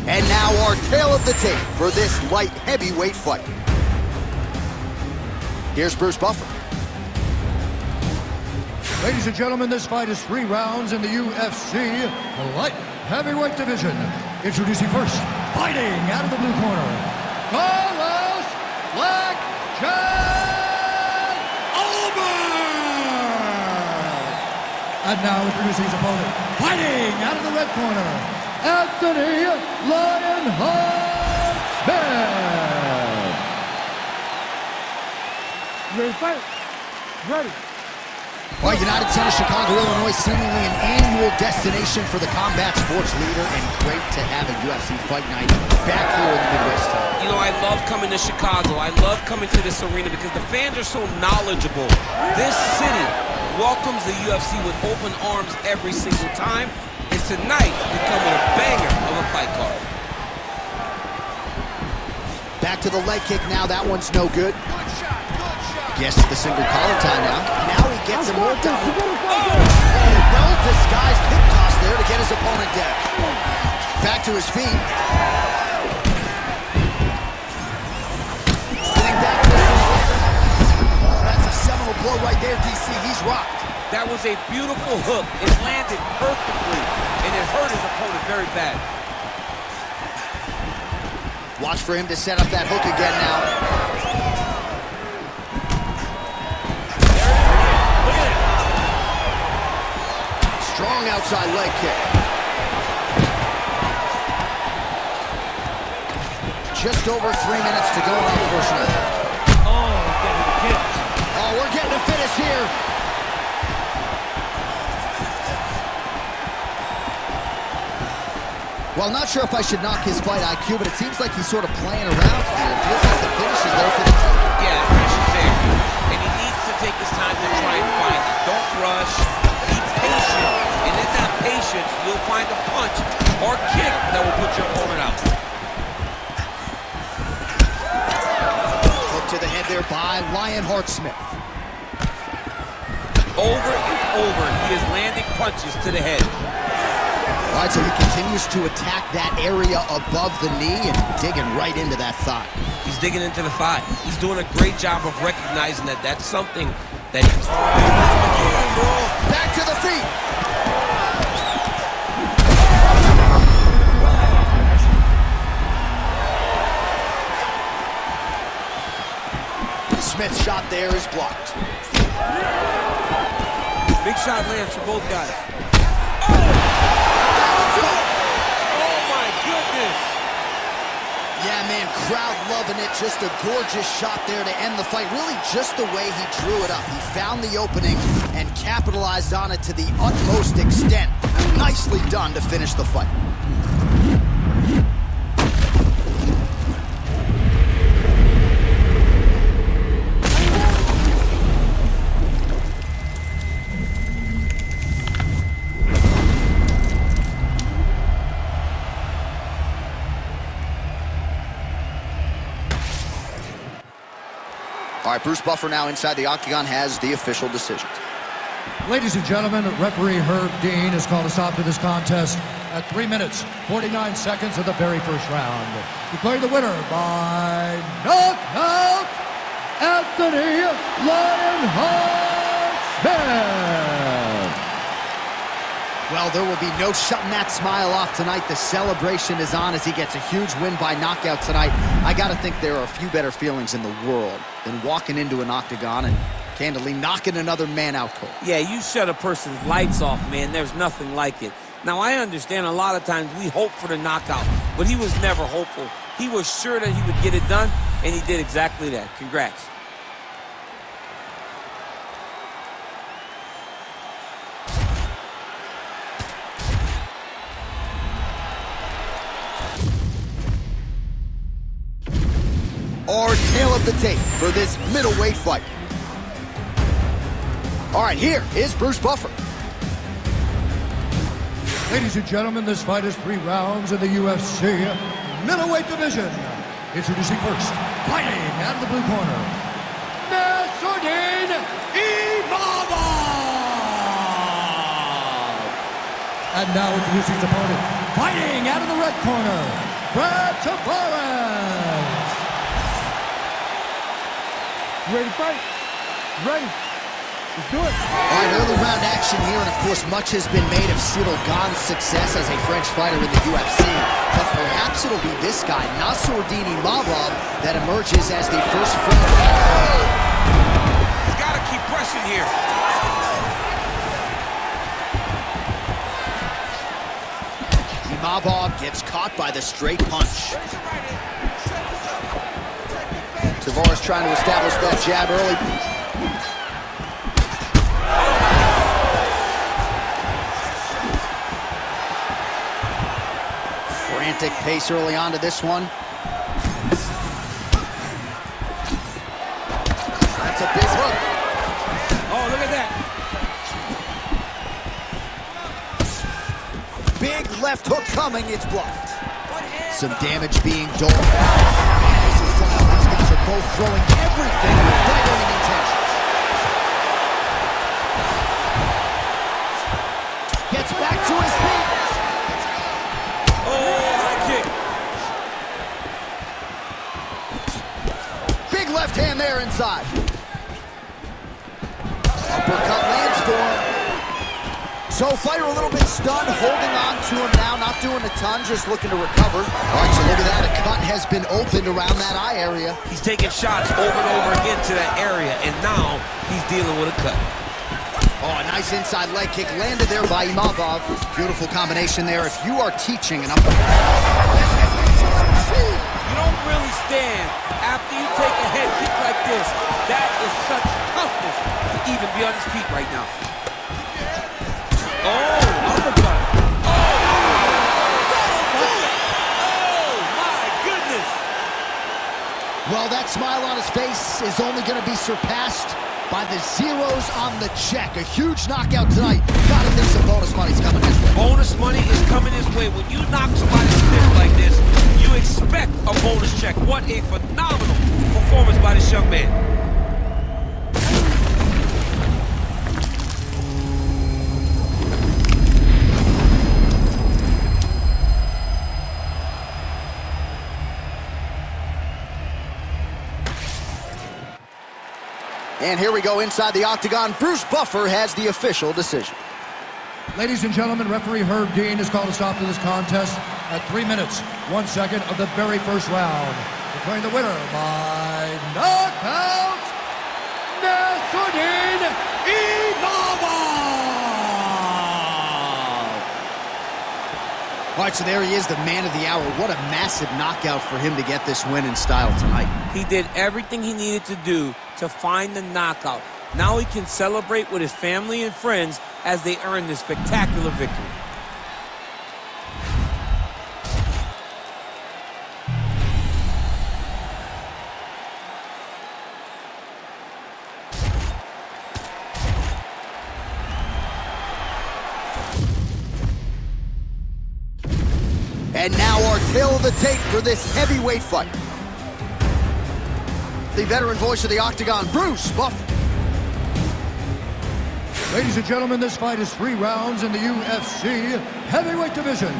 And now our tale of the tape for this light heavyweight fight. Here's Bruce Buffer. Ladies and gentlemen, this fight is 3 rounds in the UFC light heavyweight division. Introducing first, fighting out of the blue corner, Carlos Black Jack Ulberg. And now introducing his opponent, fighting out of the red corner, Anthony Lionheart Smith. Ready to fight? Ready. Well, United Center, Chicago, Illinois, seemingly an annual destination for the combat sports leader, and great to have a UFC fight night back here in the Midwest. You know, I love coming to Chicago. I love coming to this arena because the fans are so knowledgeable. This city welcomes the UFC with open arms every single time, and tonight becoming a banger of a fight card. Back to the leg kick now. That one's no good. Gets the single collar tie now. Now he gets him worked out. Well-disguised hip toss there to get his opponent down. Back to his feet. Spinning back. Oh, that's a seminal blow right there, DC. He's rocked. That was a beautiful hook. It landed perfectly, and it hurt his opponent very bad. Watch for him to set up that hook again now. Strong outside leg kick. Just over 3 minutes to go in the first round. Oh, getting the kick. Oh, we're getting a finish here. Well, not sure if I should knock his fight IQ, but it seems like he's sort of playing around here. It feels like the finish is there for the team. Yeah, the finish is there. And he needs to take his time to try and find it. Don't rush. Be patient. And in that patience, you'll find a punch or kick that will put your opponent out. Hook to the head there by Lionheart Smith. Over and over, he is landing punches to the head. All right, so he continues to attack that area above the knee and digging right into that thigh. He's digging into the thigh. He's doing a great job of recognizing that that's something that he's... Back to the feet. Smith's shot there is blocked. Big shot lands for both guys. Yeah, man, crowd loving it. Just a gorgeous shot there to end the fight. Really just the way he drew it up. He found the opening and capitalized on it to the utmost extent. Nicely done to finish the fight. All right, Bruce Buffer now inside the octagon has the official decision. Ladies and gentlemen, referee Herb Dean has called a stop to this contest at 3 minutes, 49 seconds of the very first round. Declaring the winner by knockout, Anthony Lionheart Smith. Well, there will be no shutting that smile off tonight. The celebration is on as he gets a huge win by knockout tonight. I got to think there are a few better feelings in the world than walking into an octagon and candidly knocking another man out cold. Yeah, you shut a person's lights off, man. There's nothing like it. Now, I understand a lot of times we hope for the knockout, but he was never hopeful. He was sure that he would get it done, and he did exactly that. Congrats. Our tale of the tape for this middleweight fight. All right, here is Bruce Buffer. Ladies and gentlemen, this fight is 3 rounds in the UFC middleweight division. Introducing first, fighting out of the blue corner, Nassourdine Imavov. And now introducing his opponent, fighting out of the red corner, Tavares. You ready to fight? Ready. Let's do it. All right, early round action here, and of course, much has been made of Jourdain's success as a French fighter in the UFC. But perhaps it'll be this guy, Nassourdine Imavov, that emerges as the first French. He's got to keep pressing here. Imavov gets caught by the straight punch. Tavares trying to establish that jab early. Frantic pace early on to this one. That's a big hook. Oh, look at that. Big left hook coming, it's blocked. Some damage being done. This is wild. These guys are both throwing everything with fighting intentions. Gets back to his feet. Oh, high kick. Big left hand there inside. Uppercut lands for him. So fighter a little bit stunned, holding on to him now, not doing a ton, just looking to recover. All right, so look at that. A cut has been opened around that eye area. He's taking shots over and over again to that area, and now he's dealing with a cut. Oh, a nice inside leg kick landed there by Imavov. Beautiful combination there. If you are teaching an upper... You don't really stand after you take a head kick like this. That is such toughness to even be on his feet right now. Oh, uppercut. Oh, my goodness. Well, that smile on his face is only going to be surpassed by the zeros on the check. A huge knockout tonight. Gotta think some bonus money's coming his way. Bonus money is coming his way. When you knock somebody stiff like this, you expect a bonus check. What a phenomenal performance by this young man. And here we go inside the octagon. Bruce Buffer has the official decision. Ladies and gentlemen, referee Herb Dean has called a stop to this contest at 3 minutes, 1 second of the very first round. Declaring the winner by knockout, Nassourdine Imavov! All right, so there he is, the man of the hour. What a massive knockout for him to get this win in style tonight. He did everything he needed to do to find the knockout. Now he can celebrate with his family and friends as they earn this spectacular victory. And now our tale of the tape for this heavyweight fight. The veteran voice of the octagon, Bruce Buffer. Ladies and gentlemen, this fight is 3 rounds in the UFC heavyweight division.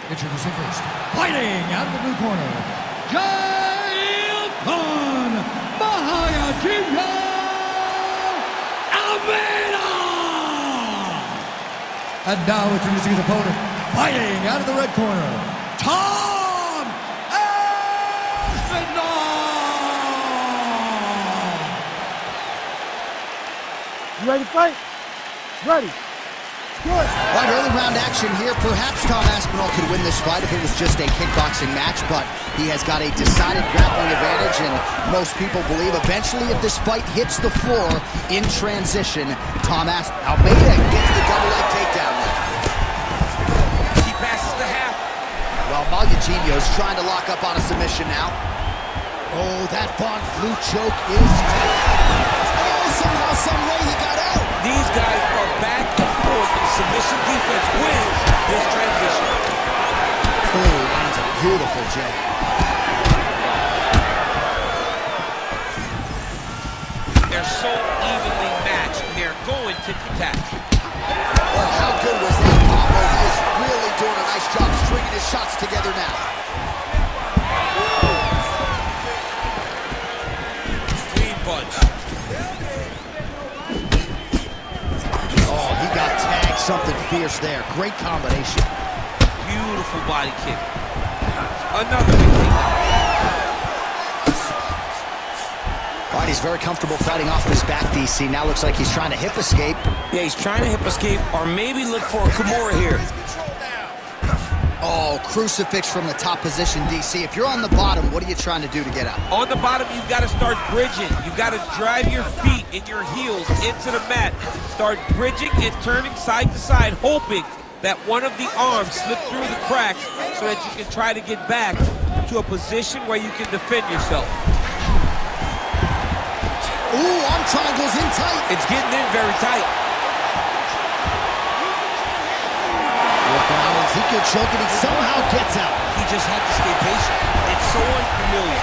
Introducing first, fighting out of the blue corner, Jailton Almeida! And now introducing his opponent, fighting out of the red corner, Aspinall! You ready to fight? Ready. Good. All right, early round action here. Perhaps Tom Aspinall could win this fight if it was just a kickboxing match, but he has got a decided grappling advantage, and most people believe eventually if this fight hits the floor in transition, Almeida gets the double leg takedown there. He passes the half. Well, Malugino's trying to lock up on a submission now. Oh, that Von Flue choke is tough. Oh, somehow, some way he got out. These guys are back and forth, and submission defense wins this transition. Oh, lands a beautiful jab. They're so evenly matched, they're going to attack. Well, how good was that combo? He is really doing a nice job stringing his shots together now. fierce there. Great combination. Beautiful body kick. Another big takedown. All right, he's very comfortable fighting off his back, DC. Now looks like he's trying to hip escape. Yeah, he's trying to hip escape or maybe look for a Kimura here. Oh, crucifix from the top position, DC. If you're on the bottom, what are you trying to do to get out? On the bottom, you've got to start bridging. You've got to drive your feet and your heels into the mat. Start bridging and turning side to side, hoping that one of the arms slip through the cracks so that you can try to get back to a position where you can defend yourself. Ooh, arm triangles in tight. It's getting in very tight. He could choke it. He somehow gets out. He just had to stay patient. It's so unfamiliar.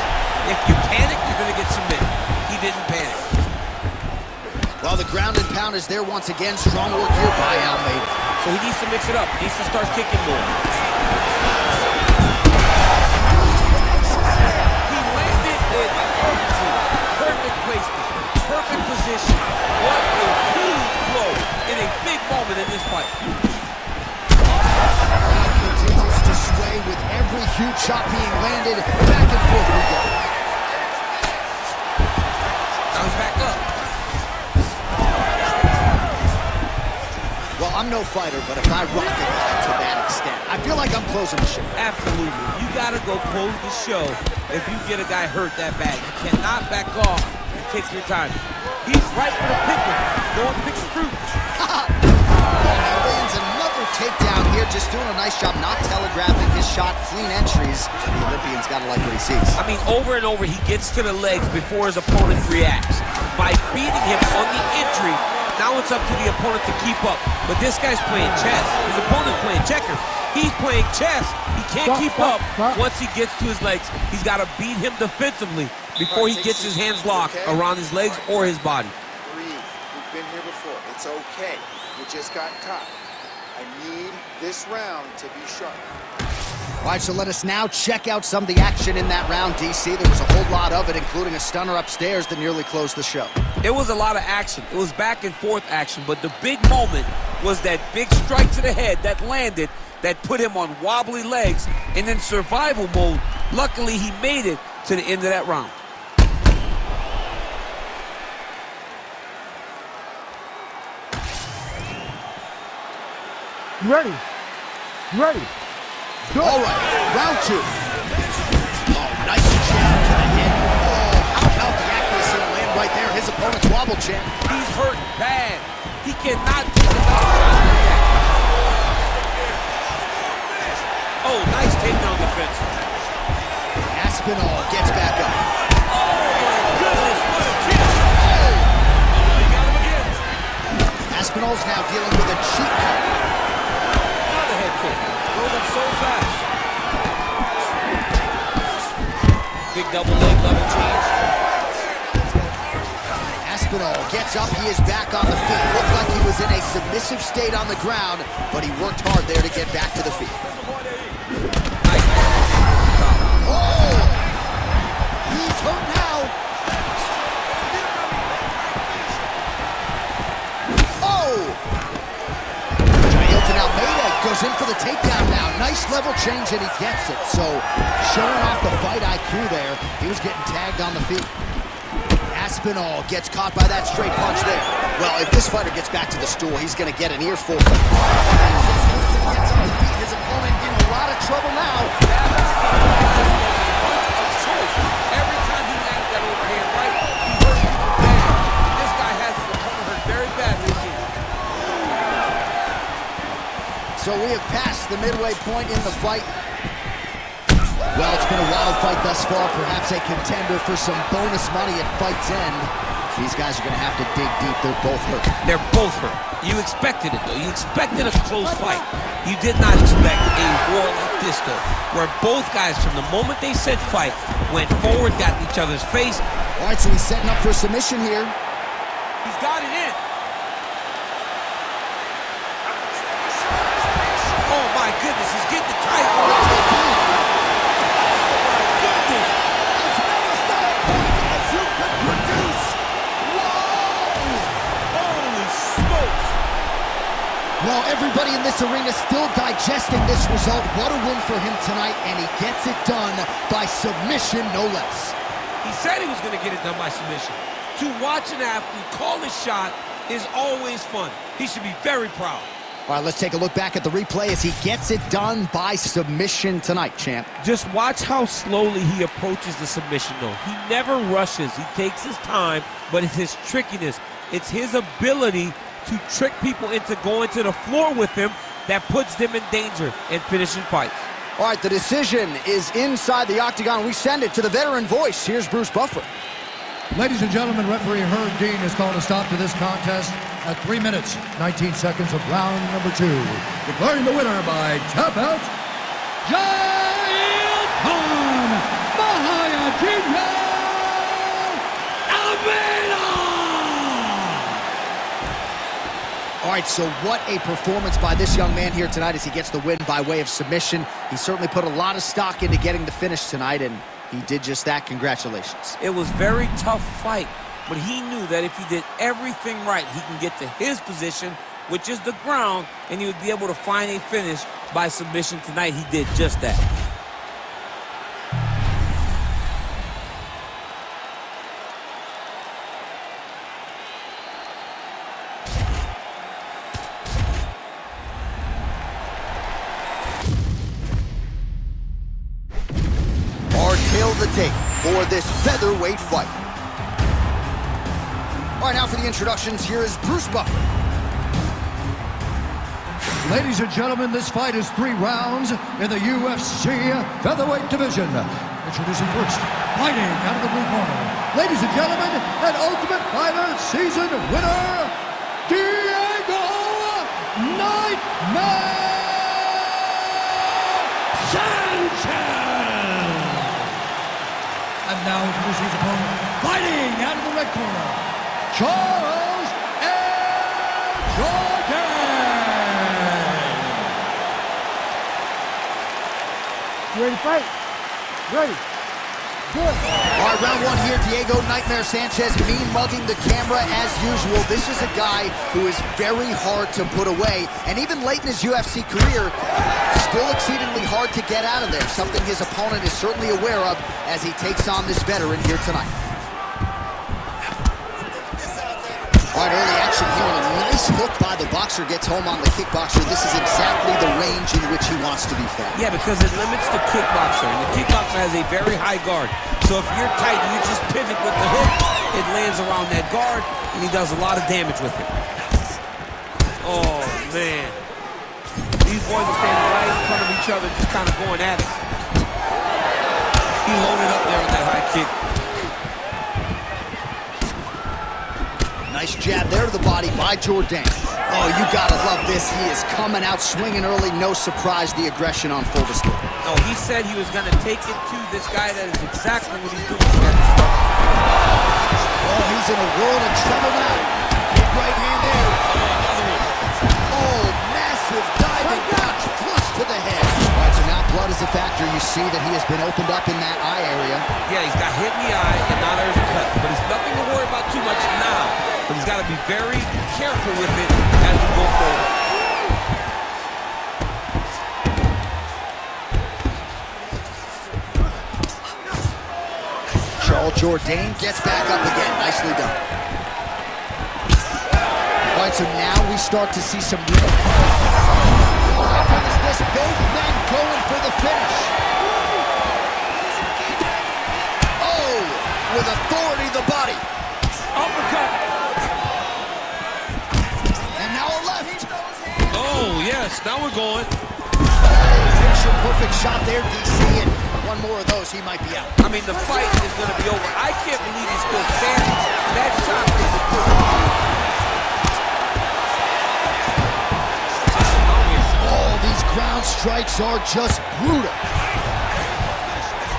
If you panic, you're going to get submitted. He didn't panic. Well, the ground and pound is there once again. Strong work here by Almeida. So he needs to mix it up. He needs to start kicking more. He landed it perfectly. Perfect placement. Perfect position. What a huge blow in a big moment in this fight. Continues to sway with every huge shot being landed. Back and forth we go. Now he's back up. Well, I'm no fighter, but if I rock it to that extent, I feel like I'm closing the show. Absolutely. You got to go close the show if you get a guy hurt that bad. You cannot back off and take your time. He's right for the picker. Go and pick the fruit. Lands another takedown here, just doing a nice job not telegraphing his shot, clean entries. The Olympian's got to like what he sees. I mean, over and over, he gets to the legs before his opponent reacts. By beating him on the entry, now it's up to the opponent to keep up. But this guy's playing chess. His opponent's playing checkers. He's playing chess. He can't keep up once he gets to his legs. He's got to beat him defensively before he gets his hands locked around his legs or his body. Breathe. We've been here before. It's okay. You just got caught. I need this round to be sharp. All right, so let us now check out some of the action in that round, DC. There was a whole lot of it, including a stunner upstairs that nearly closed the show. It was a lot of action. It was back and forth action, but the big moment was that big strike to the head that landed, that put him on wobbly legs, and in survival mode, luckily he made it to the end of that round. You ready? You ready? Go. All right, round two. Oh, nice jab to the head. Oh, how about the accuracy to land right there? His opponent's wobble champ. He's hurt bad. He cannot take the shot. Oh, nice takedown defense. Aspinall gets back up. Oh, my goodness, what a kick. Oh, he got him again. Aspinall's now dealing with a cheat code. Another head kick. Goes up so fast. Big double leg level change. Aspinall gets up. He is back on the feet. Looked like he was in a submissive state on the ground, but he worked hard there to get back to the feet. Nice. Oh! He's hurt now. Oh! Jailton Almeida goes in for the takedown now. Nice level change, and he gets it. So, showing off the fight IQ there. He was getting tagged on the feet. Aspinall gets caught by that straight punch there. Well, if this fighter gets back to the stool, he's going to get an earful. Gets on his feet. His opponent in a lot of trouble now. Every time he lands that overhand right, he hurts people bad. This guy has his opponent hurt very badly. So we have passed the midway point in the fight. Well, it's been a wild fight thus far. Perhaps a contender for some bonus money at fight's end. These guys are going to have to dig deep. They're both hurt. They're both hurt. You expected it, though. You expected a close fight. You did not expect a war like this, though, where both guys, from the moment they said fight, went forward, got in each other's face. All right, so he's setting up for a submission here. He's got it in. Oh, my goodness. He's getting the title. Well, everybody in And this arena still digesting this result. What a win for him tonight, and he gets it done by submission, no less. He said he was going to get it done by submission. To watch an athlete call a shot is always fun. He should be very proud. All right, let's take a look back at the replay as he gets it done by submission tonight, champ. Just watch how slowly he approaches the submission, though. He never rushes. He takes his time, but it's his trickiness. It's his ability to trick people into going to the floor with him that puts them in danger and finishing fights. All right, the decision is inside the octagon. We send it to the veteran voice. Here's Bruce Buffer. Ladies and gentlemen, referee Herb Dean has called a stop to this contest at 3 minutes, 19 seconds of round number 2. Declaring the winner by tap out, Jailton Almeida! All right, so what a performance by this young man here tonight as he gets the win by way of submission. He certainly put a lot of stock into getting the finish tonight, and he did just that. Congratulations. It was a very tough fight, but he knew that if he did everything right, he can get to his position, which is the ground, and he would be able to find a finish by submission tonight. He did just that. The tape for this featherweight fight. All right, now for the introductions, here is Bruce Buffer. Ladies and gentlemen, this fight is 3 rounds in the UFC featherweight division. Introducing first, fighting out of the blue corner. Ladies and gentlemen, an Ultimate Fighter season winner, Diego Nightmare Sanchez! And now introducing his opponent, fighting out of the red corner, Jourdain. You ready to fight? Ready. Good. All right, round 1 here, Diego Nightmare Sanchez mean mugging the camera as usual. This is a guy who is very hard to put away, and even late in his UFC career, still exceedingly hard to get out of there, something his opponent is certainly aware of as he takes on this veteran here tonight. All right, early action here, and a nice hook by the boxer gets home on the kickboxer. This is exactly the range in which he wants to be fought. Yeah, because it limits the kickboxer, and the kickboxer has a very high guard. So if you're tight and you just pivot with the hook, it lands around that guard, and he does a lot of damage with it. Oh, man. These boys are standing right in front of each other, just kind of going at it. He loaded up there on that high kick. Nice jab there to the body by Jourdain. Oh, you gotta love this. He is coming out swinging early. No surprise, the aggression on full display. No, he said he was going to take it to this guy. That is exactly what he's doing at the start. Oh, he's in a world of trouble now. Big right hand there. Oh, massive diving punch, flush to the head. All right, so now blood is a factor. You see that he has been opened up in that eye area. Yeah, he's got hit in the eye, and now there's a cut. But it's nothing to worry about too much now. But he's got to be very careful with it as we go forward. Jourdain gets back up again. Nicely done. All right, so now we start to see some real... This both men going for the finish. Oh, with authority the body. Uppercut. And now a left. Oh, yes, now we're going. Picture perfect shot there, DC, and one more of those, he might be out. I mean, the fight is going to be over. I can't believe he's still standing. That shot is a All these ground strikes are just brutal.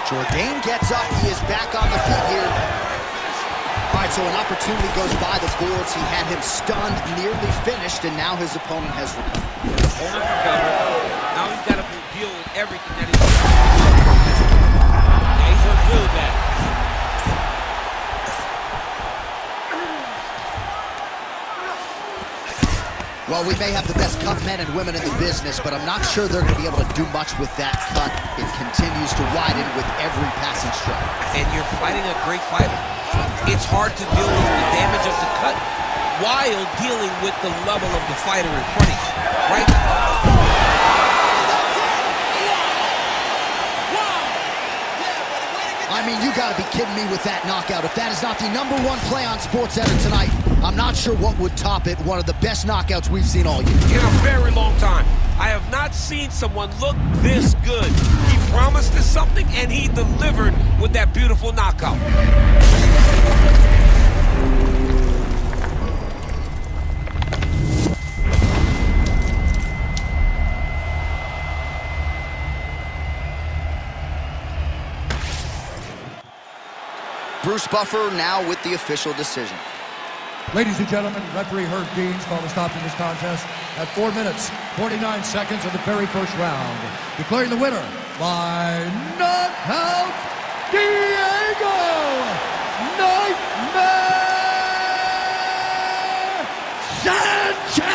Jourdain gets up. He is back on the feet here. All right, so an opportunity goes by the boards. He had him stunned, nearly finished, and now his opponent has recovered. Opponent recovered. Now he's got to deal with everything that he's doing. Yeah, he's hurt really bad. Well, we may have the best cut men and women in the business, but I'm not sure they're going to be able to do much with that cut. It continues to widen with every passing strike. And you're fighting a great fighter. It's hard to deal with the damage of the cut while dealing with the level of the fighter in front of you, right? I mean, you gotta be kidding me with that knockout. If that is not the #1 play on SportsCenter tonight, I'm not sure what would top it. One of the best knockouts we've seen all year. In a very long time. I have not seen someone look this good. He promised us something, and he delivered with that beautiful knockout. Bruce Buffer now with the official decision. Ladies and gentlemen, referee Herb Dean's called a stop to this contest at 4 minutes, 49 seconds of the very first round. Declaring the winner by knockout, Diego Nightmare Sanchez!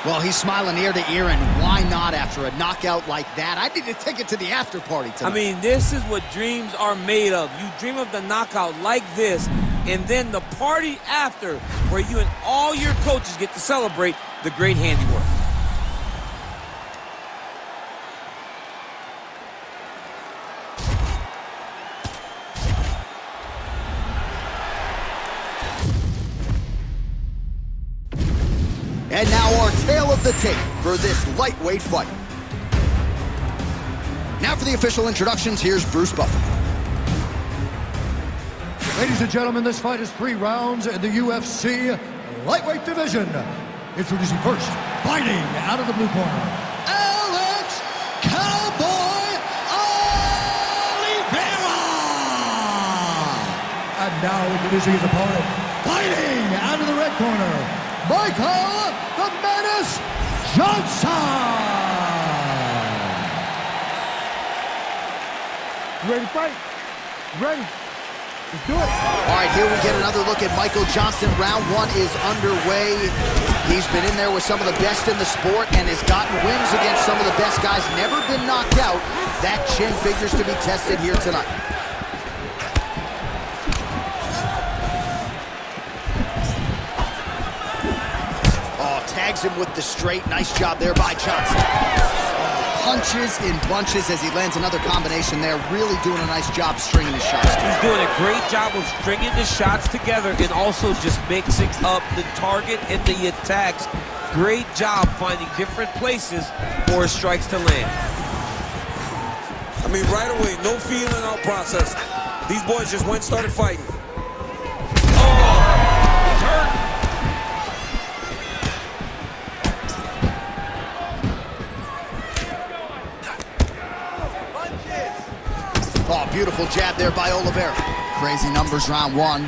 Well, he's smiling ear to ear, and why not after a knockout like that? I need to take it to the after party tonight. I mean, this is what dreams are made of. You dream of the knockout like this, and then the party after, where you and all your coaches get to celebrate the great handiwork. And now our tale of the tape for this lightweight fight. Now for the official introductions, here's Bruce Buffer. Ladies and gentlemen, this fight is 3 rounds in the UFC lightweight division. Introducing first, fighting out of the blue corner, Alex Cowboy Oliveira! And now introducing his opponent, fighting out of the red corner, Michael the Menace Johnson! You ready to fight? Ready? Let's do it. All right, here we get another look at Michael Johnson. Round 1 is underway. He's been in there with some of the best in the sport and has gotten wins against some of the best guys. Never been knocked out. That chin figures to be tested here tonight. Oh, tags him with the straight. Nice job there by Johnson. Punches in bunches as he lands another combination there. Really doing a nice job stringing his shots. He's doing a great job of stringing the shots together and also just mixing up the target and the attacks. Great job finding different places for his strikes to land. I mean, right away, no feeling out process. These boys just went and started fighting. Oh, he's hurt. Oh, beautiful jab there by Oliveira. Crazy numbers round 1.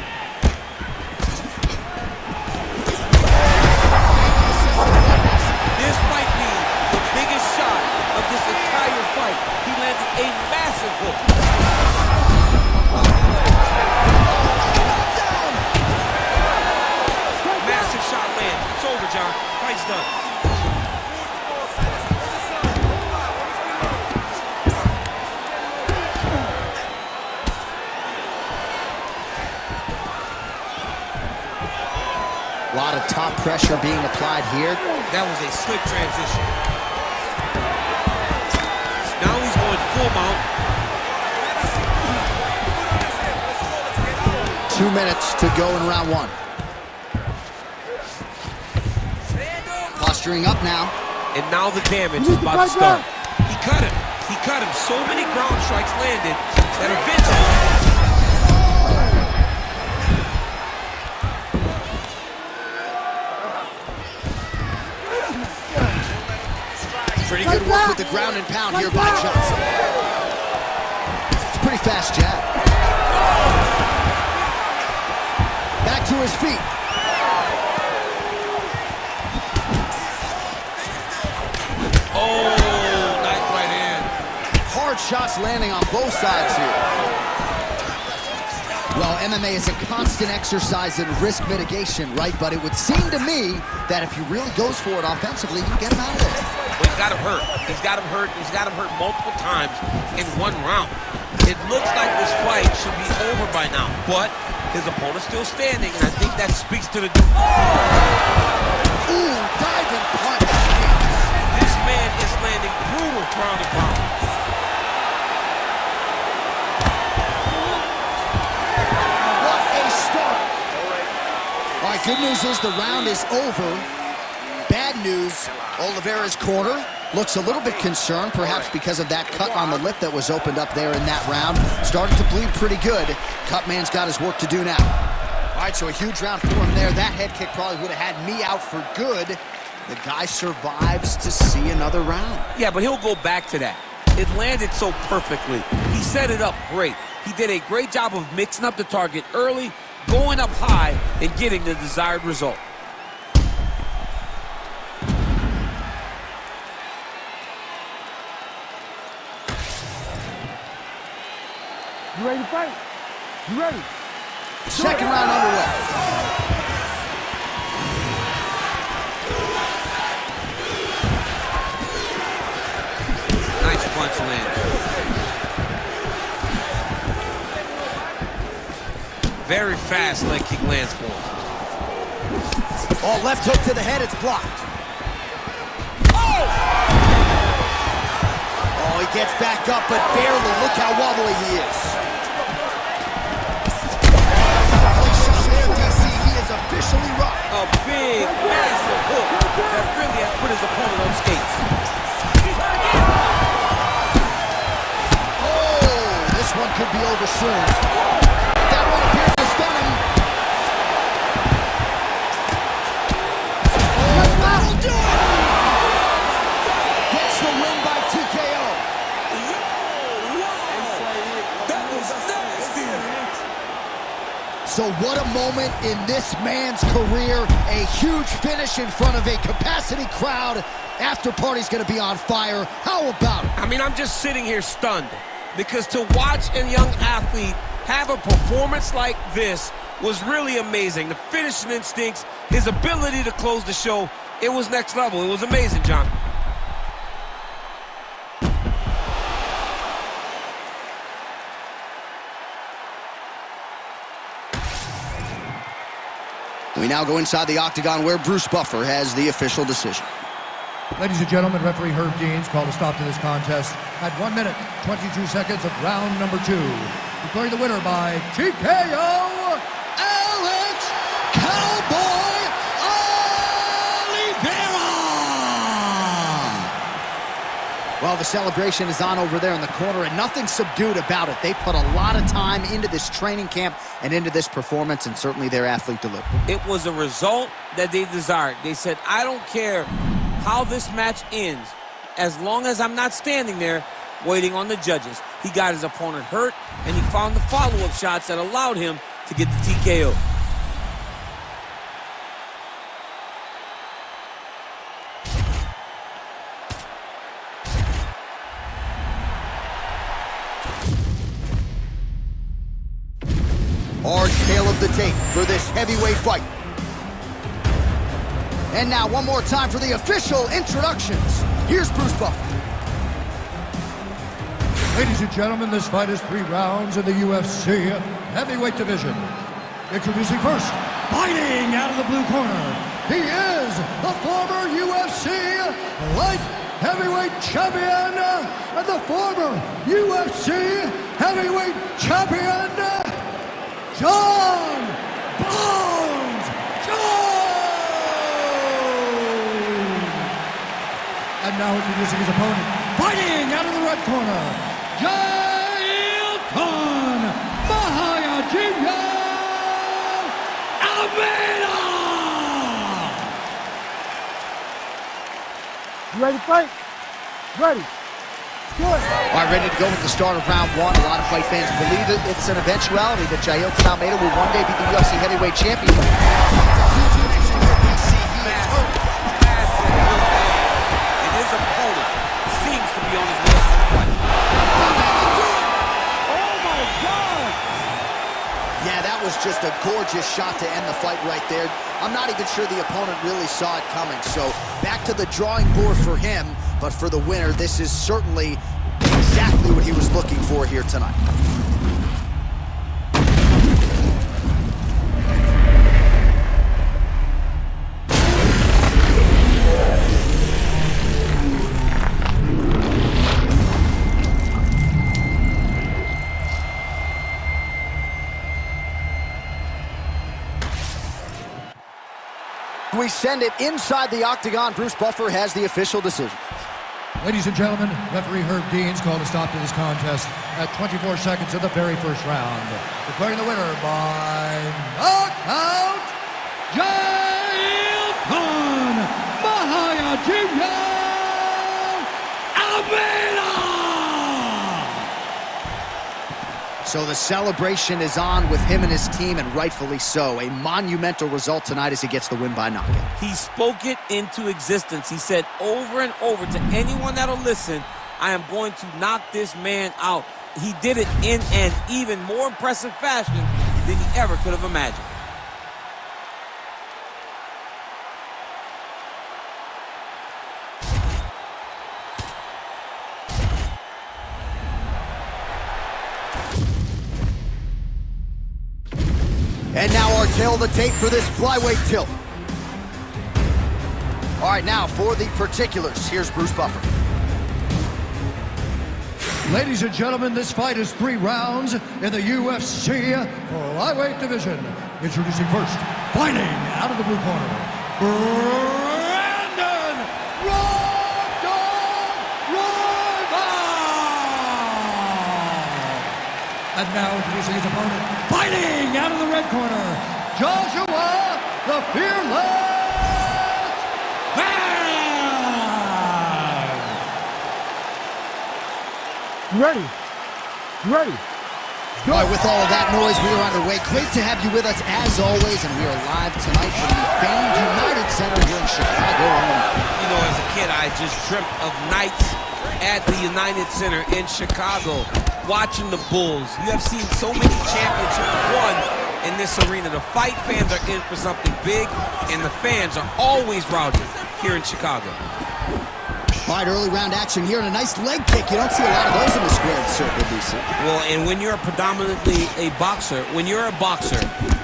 This might be the biggest shot of this entire fight. He landed a massive hook. Massive shot land. It's over, John. Fight's done. A lot of top pressure being applied here. That was a slick transition. Now he's going full mount. 2 minutes to go in round 1. Posturing up now. And now the damage is about to start. He cut him. He cut him. So many ground strikes landed that eventually... Pretty good work with the ground and pound here by Johnson. It's a pretty fast jab. Back to his feet. Oh, nice right hand. Hard shots landing on both sides here. Well, MMA is a constant exercise in risk mitigation, right? But it would seem to me that if he really goes for it offensively, you get him out of there. Well, he's got him hurt. He's got him hurt. He's got him hurt multiple times in one round. It looks like this fight should be over by now, but his opponent's still standing, and I think that speaks to the... Ooh, diving punch. This man is landing brutal ground and pound. What a start. All right, good news is the round is over. Bad news, Oliveira's corner looks a little bit concerned, perhaps because of that cut on the lip that was opened up there in that round. Starting to bleed pretty good. Cutman's got his work to do now. All right, so a huge round for him there. That head kick probably would have had me out for good. The guy survives to see another round. Yeah, but he'll go back to that. It landed so perfectly. He set it up great. He did a great job of mixing up the target early, going up high, and getting the desired result. You ready to fight? You ready? Second round underway. Nice punch land. Very fast leg kick lands for him. Oh, left hook to the head, it's blocked. Oh, he gets back up, but barely. Look how wobbly he is. He is officially rocked. A big, massive hook that really has put his opponent on skates. Oh, this one could be over soon. That one appears to stun him. Oh, that'll do it! Gets the win by TKO. That was nasty. So what a moment in this man's career. A huge finish in front of a capacity crowd. After party's gonna be on fire. How about it? I mean, I'm just sitting here stunned because to watch a young athlete have a performance like this was really amazing. The finishing instincts, his ability to close the show, it was next level. It was amazing, John. We now go inside the octagon where Bruce Buffer has the official decision. Ladies and gentlemen, referee Herb Dean's called a stop to this contest at 1 minute, 22 seconds of round number 2. Declaring the winner by TKO, Alex Cowboy Oliveira! Well, the celebration is on over there in the corner, and nothing subdued about it. They put a lot of time into this training camp and into this performance, and certainly their athlete delivered. It was a result that they desired. They said, I don't care how this match ends, as long as I'm not standing there waiting on the judges. He got his opponent hurt, and he found the follow-up shots that allowed him to get the TKO. Our tale of the tape for this heavyweight fight. And now one more time for the official introductions. Here's Bruce Buffer. Ladies and gentlemen, this fight is 3 rounds in the UFC heavyweight division. Introducing first, fighting out of the blue corner. He is the former UFC light heavyweight champion and the former UFC heavyweight champion, John Bones Jones! And now introducing his opponent, fighting out of the red corner, Jailton Mahayajima Almeida! You ready to fight? Ready. Let's do it. All right, ready to go with the start of round 1. A lot of fight fans believe it's an eventuality that Jailton Almeida will one day be the UFC heavyweight champion. And his opponent seems to be on his way to fight. Oh my God! Yeah, that was just a gorgeous shot to end the fight right there. I'm not even sure the opponent really saw it coming. So back to the drawing board for him. But for the winner, this is certainly exactly what he was looking for here tonight. We send it inside the octagon. Bruce Buffer has the official decision. Ladies and gentlemen, referee Herb Dean's called a stop to this contest at 24 seconds of the very first round. Declaring the winner by knockout, Jailton Almeida! So the celebration is on with him and his team, and rightfully so. A monumental result tonight as he gets the win by knockout. He spoke it into existence. He said over and over to anyone that'll listen, I am going to knock this man out. He did it in an even more impressive fashion than he ever could have imagined. And now our tail of the tape for this flyweight tilt. All right, now for the particulars, here's Bruce Buffer. Ladies and gentlemen, this fight is 3 rounds in the UFC flyweight division. Introducing first, fighting out of the blue corner, Brandon Royval! And now introducing his opponent, fighting out of the red corner, Joshua the Fearless Man! You ready? You ready? All right, with all of that noise, we are underway. Great to have you with us as always, and we are live tonight from the famed United Center here in Chicago. You know, as a kid, I just dreamt of nights at the United Center in Chicago, watching the Bulls. You have seen so many championships won in this arena. The fight fans are in for something big, and the fans are always rowdy here in Chicago. All right, early round action here, and a nice leg kick. You don't see a lot of those in the squared circle, DC. Well, and when you're predominantly a boxer,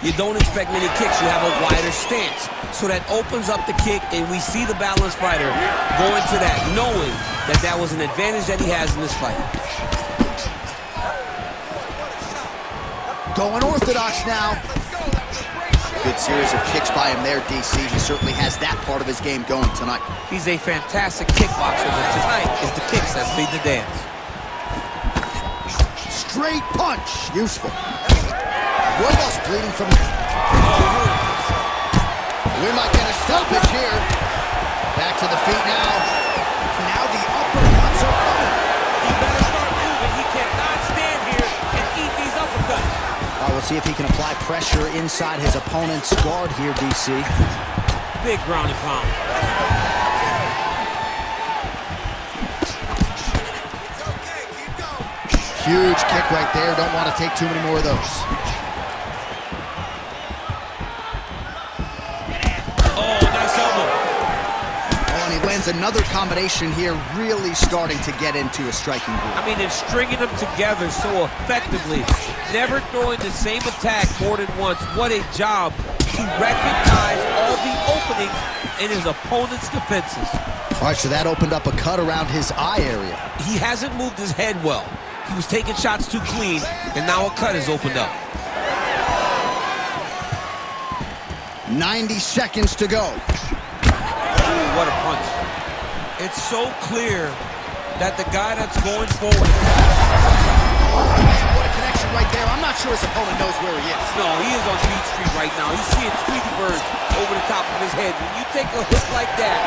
you don't expect many kicks. You have a wider stance. So that opens up the kick, and we see the balanced fighter go into that, knowing that that was an advantage that he has in this fight. Going orthodox now. Good series of kicks by him there, DC. He certainly has that part of his game going tonight. He's a fantastic kickboxer, but tonight is the kicks that lead the dance. Straight punch. Useful. Royval's bleeding from... We might get a stoppage here. Back to the feet now. Now the uppercuts are coming. He better start moving. He cannot stand here and eat these uppercuts. We'll see if he can apply pressure inside his opponent's guard here, DC. Big ground and pound. Huge kick right there. Don't want to take too many more of those. Oh, nice elbow. Oh, and he lands another combination here, really starting to get into a striking groove. I mean, and stringing them together so effectively. Never throwing the same attack more than once. What a job to recognize all the openings in his opponent's defenses. All right, so that opened up a cut around his eye area. He hasn't moved his head well. He was taking shots too clean, and now a cut has opened up. 90 seconds to go. Ooh, what a punch. It's so clear that the guy that's going forward... What a connection right there. I'm not sure his opponent knows where he is. No, he is on Beach Street right now. He's seeing Tweety Bird over the top of his head. When you take a hit like that,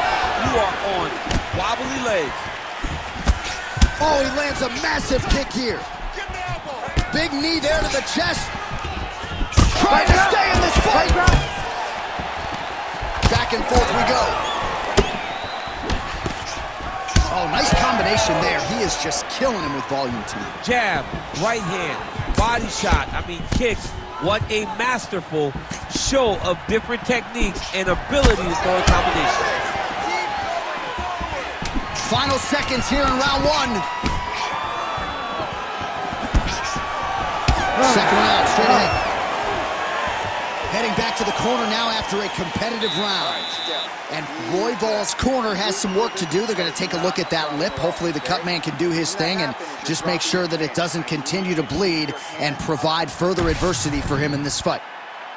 you are on wobbly legs. Oh, he lands a massive kick here. Big knee there to the chest. Trying to stay in this fight. Back and forth we go. Oh, nice combination there. He is just killing him with volume tonight. Jab, right hand, body shot. I mean, kicks What a masterful show of different techniques and ability to throw a combination. Final seconds here in round one. Second round, straight ahead. Heading back to the corner now after a competitive round. And Royval's corner has some work to do. They're going to take a look at that lip. Hopefully the cut man can do his thing and just make sure that it doesn't continue to bleed and provide further adversity for him in this fight.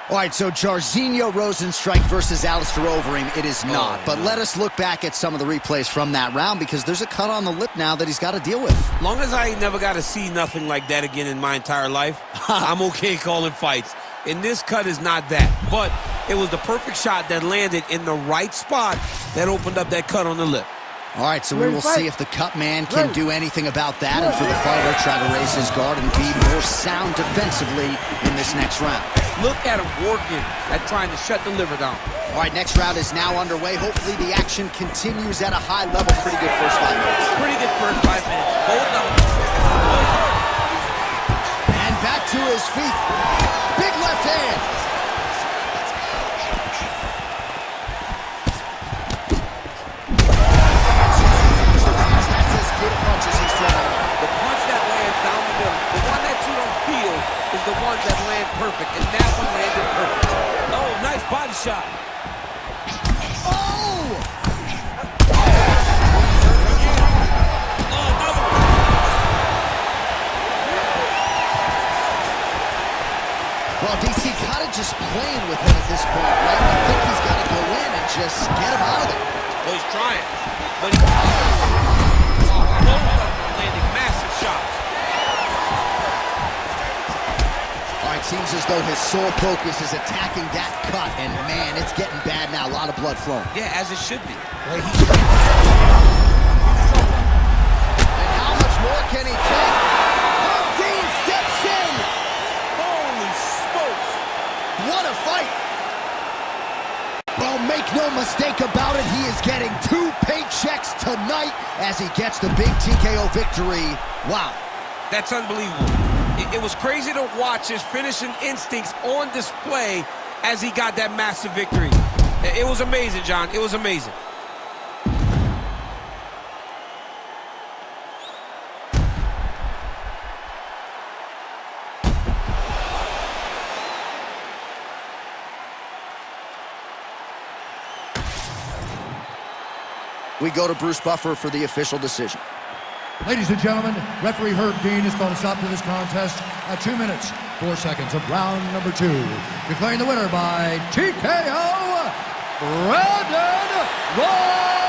All right, so Jairzinho Rozenstruik versus Alistair Overeem. It is not. But let us look back at some of the replays from that round because there's a cut on the lip now that he's got to deal with. Long as I never got to see nothing like that again in my entire life, I'm okay calling fights. And this cut is not that. But it was the perfect shot that landed in the right spot that opened up that cut on the lip. All right, so we will see if the cut man can do anything about that. And for the fighter, try to raise his guard and be more sound defensively in this next round. Look at him working at trying to shut the liver down. All right, next round is now underway. Hopefully the action continues at a high level. Pretty good first 5 minutes. Pretty good first 5 minutes. Both of them. And back to his feet. Big left hand. That's as good a punch as he's thrown. The punch that lands down the middle, the one that you don't feel is the one that lands perfect, and that one landed perfect. Oh, nice body shot. Oh! Another one. Well, DC kind of just playing with him at this point, right? I think he's got to go in and just get him out of there. Well, he's trying, but both of them are landing massive shots. All right, seems as though his sole focus is attacking that cut, and man, it's getting bad now. A lot of blood flowing. Yeah, as it should be. And how much more can he take? Dean steps in. Holy smokes. What a fight. Well, make no mistake about it, he is getting 2 paychecks tonight as he gets the big TKO victory. Wow. That's unbelievable. It was crazy to watch his finishing instincts on display as he got that massive victory. It was amazing, John. It was amazing. We go to Bruce Buffer for the official decision. Ladies and gentlemen, referee Herb Dean has called a stop to this contest at 2 minutes, 4 seconds of round number 2. Declaring the winner by TKO, Brandon Royval.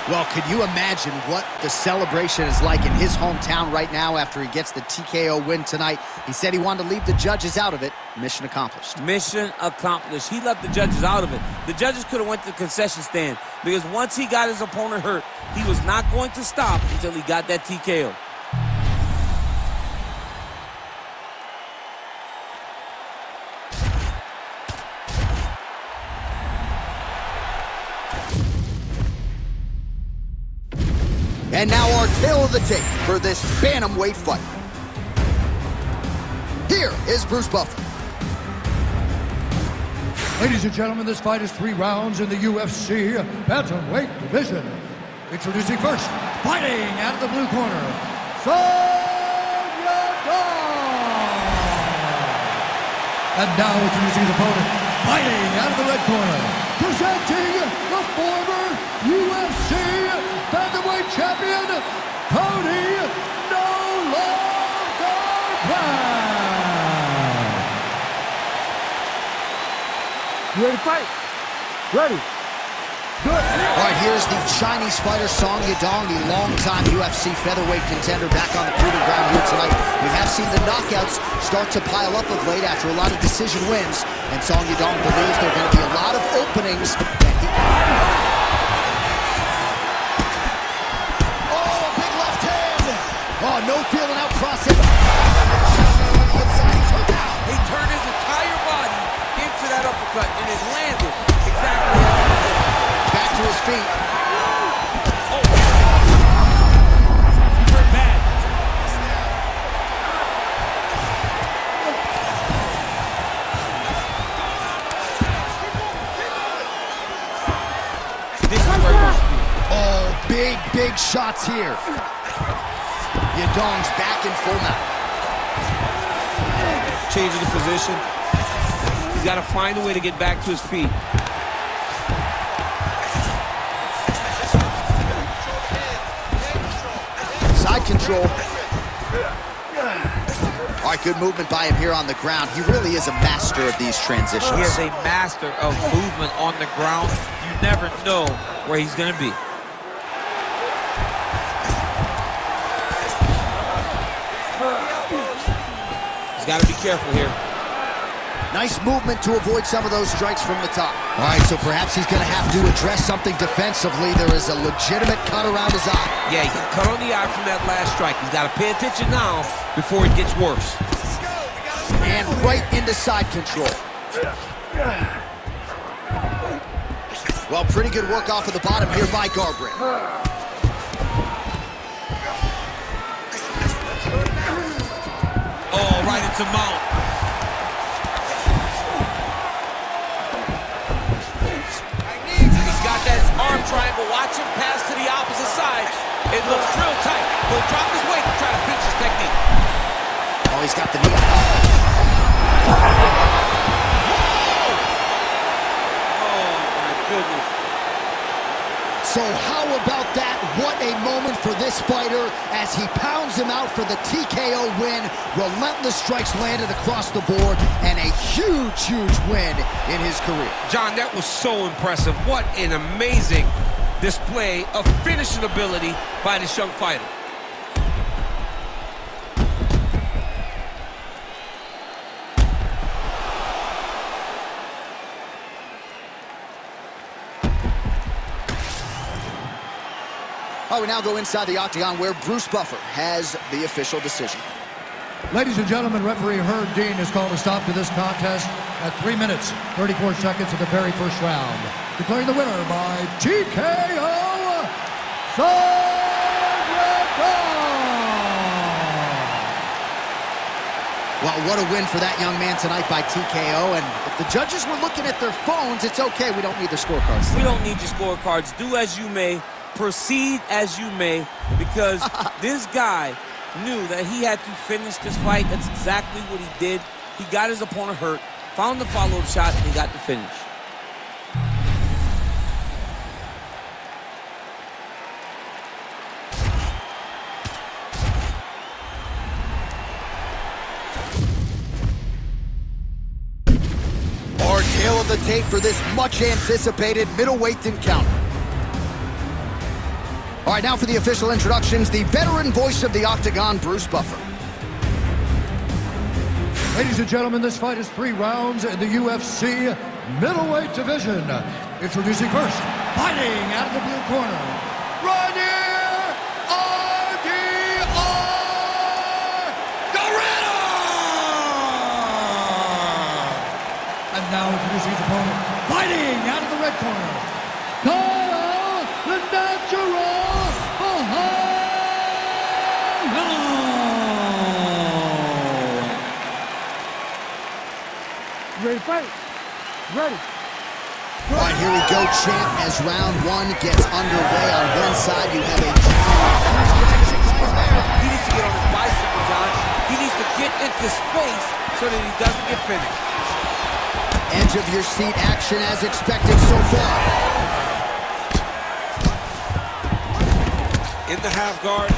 Well, could you imagine what the celebration is like in his hometown right now after he gets the TKO win tonight? He said he wanted to leave the judges out of it. Mission accomplished. Mission accomplished. He left the judges out of it. The judges could have went to the concession stand because once he got his opponent hurt, he was not going to stop until he got that TKO. And now our tail of the tape for this bantamweight fight. Here is Bruce Buffer. Ladies and gentlemen, this fight is 3 rounds in the UFC bantamweight division. Introducing first, fighting out of the blue corner, Yadong. And now introducing his opponent, fighting out of the red corner, presenting the former UFC bantamweight champion, Cody No Love Garbrandt. You ready to fight? Ready. Good. All right, here's the Chinese fighter Song Yadong, the longtime UFC featherweight contender, back on the proving ground here tonight. We have seen the knockouts start to pile up of late after a lot of decision wins, and Song Yadong believes there are going to be a lot of openings that he can... Oh, no feeling out process. He turned his entire body into that uppercut, and it landed exactly. Back to his feet. Oh. This is where it goes to be. Oh, big shots here. Yadong's back in full mount. Changing the position. He's got to find a way to get back to his feet. Side control. All right, good movement by him here on the ground. He really is a master of these transitions. He is a master of movement on the ground. You never know where he's going to be. He's got to be careful here. Nice movement to avoid some of those strikes from the top. All right, so perhaps he's going to have to address something defensively. There is a legitimate cut around his eye. Yeah, he got cut on the eye from that last strike. He's got to pay attention now before it gets worse. And right into side control. Well, pretty good work off of the bottom here by Garbrandt. Oh, right into mount. He's got that arm triangle. Watch him pass to the opposite side. It looks real tight. He'll drop his weight and try to pinch his technique. Oh, he's got the knee. Oh, my goodness. So how about that? What a moment for this fighter as he pounds him out for the TKO win. Relentless strikes landed across the board and a huge win in his career. John, that was so impressive. What an amazing display of finishing ability by this young fighter. All right, we now go inside the octagon where Bruce Buffer has the official decision. Ladies and gentlemen, referee Herb Dean has called a stop to this contest at 3 minutes, 34 seconds of the very first round. Declaring the winner by TKO, Well, what a win for that young man tonight by TKO. And if the judges were looking at their phones, it's okay. We don't need their scorecards. We don't need your scorecards. Do as you may. Proceed as you may, because this guy knew that he had to finish this fight. That's exactly what he did. He got his opponent hurt, found the follow-up shot, and he got the finish. Our tail of the tape for this much-anticipated middleweight encounter. All right, now for the official introductions, the veteran voice of the octagon, Bruce Buffer. Ladies and gentlemen, this fight is 3 rounds in the UFC middleweight division. Introducing first, fighting out of the blue corner, Reinier and now introducing his opponent, fighting out of the red corner, Caio, the natural. Ready to fight? Ready. All right, here we go, champ, as round 1 gets underway. On one side, you have a... He needs to get on his bicycle, John. He needs to get into space so that he doesn't get finished. Edge of your seat action as expected so far. In the half guard.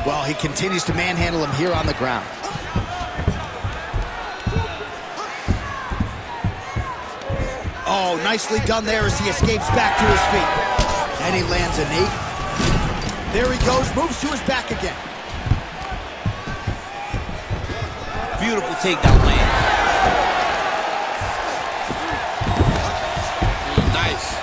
Well, he continues to manhandle him here on the ground. Oh, nicely done there as he escapes back to his feet. And he lands a knee. There he goes, moves to his back again. Beautiful takedown land. Nice.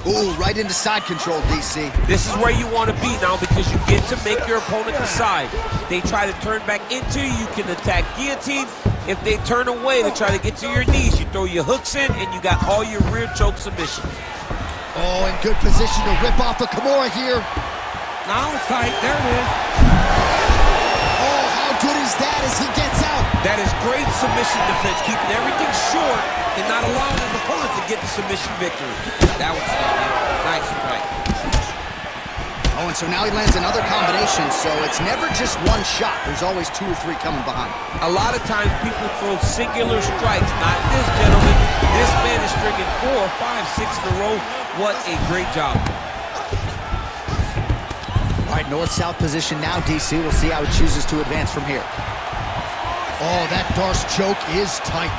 Ooh, right into side control, DC. This is where you want to be now because you get to make your opponent decide. They try to turn back into you, you can attack guillotine. If they turn away to try to get to your knees, you throw your hooks in and you got all your rear choke submissions. Oh, in good position to rip off a Kimura here. Now it's tight. There it is. Oh, how good is that as he gets out? That is great submission defense, keeping everything short and not allowing his opponent to get the submission victory. That was nice fight. Oh, and so now he lands another combination, so it's never just one shot. There's always 2 or 3 coming behind. A lot of times people throw singular strikes. Not this gentleman. This man is striking 4, 5, 6 in a row. What a great job. All right, north-south position now, DC. We'll see how he chooses to advance from here. Oh, that Darce choke is tight.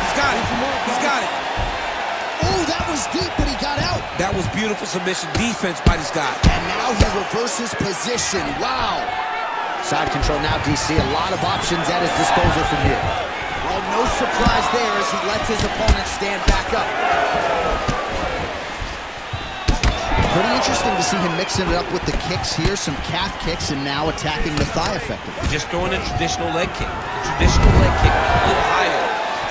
He's got it. He's got it. Oh, that was deep, but he got out. That was beautiful submission defense by this guy. And now he reverses position. Wow. Side control now, DC. A lot of options at his disposal from here. Well, no surprise there as he lets his opponent stand back up. Pretty interesting to see him mixing it up with the kicks here, some calf kicks, and now attacking the thigh effectively. Just throwing a traditional leg kick. A traditional leg kick, a little higher.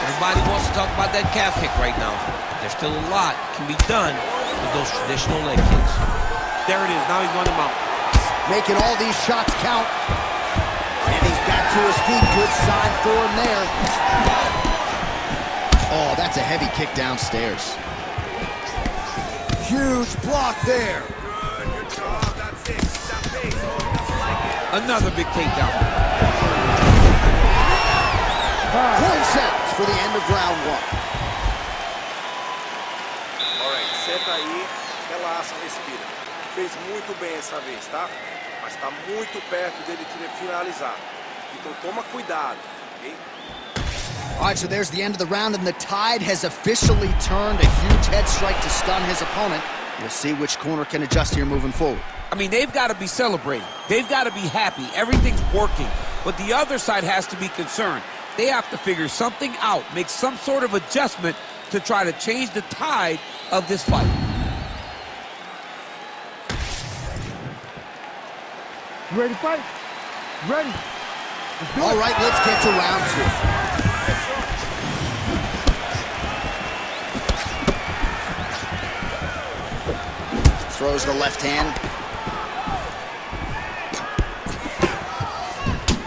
Everybody wants to talk about that calf kick right now. There's still a lot can be done with those traditional leg kicks. There it is. Now he's running him out. Making all these shots count. And he's back to his feet. Good sign for him there. Oh, that's a heavy kick downstairs. Huge block there. Good job. That's it. Keep that pace. Another big takedown. Horn sounds for the end of round 1. Alright, senta aí, relaxa, respira. Fez muito bem essa vez, tá? Mas tá muito perto dele finalizar. Então toma cuidado, ok? All right, so there's the end of the round, and the tide has officially turned. A huge head strike to stun his opponent. We'll see which corner can adjust here moving forward. I mean, they've got to be celebrating. They've got to be happy. Everything's working. But the other side has to be concerned. They have to figure something out, make some sort of adjustment to try to change the tide of this fight. You ready to fight? Ready. Let's do it. All right, let's get to round 2. Throws the left hand.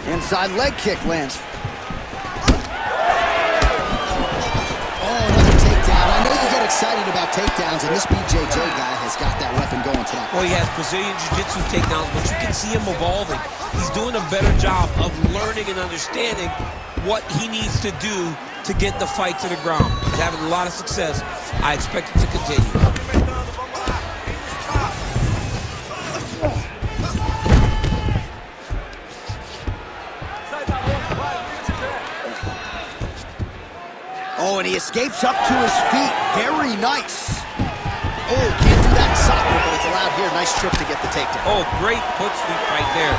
Inside leg kick lands. Oh, another takedown. I know you get excited about takedowns, and this BJJ guy has got that weapon going tonight. Well, he has Brazilian Jiu-Jitsu takedowns, but you can see him evolving. He's doing a better job of learning and understanding what he needs to do to get the fight to the ground. He's having a lot of success. I expect it to continue. Oh, and he escapes up to his feet. Very nice. Oh, can't do that in soccer, but it's allowed here. Nice trip to get the takedown. Oh, great foot sweep right there.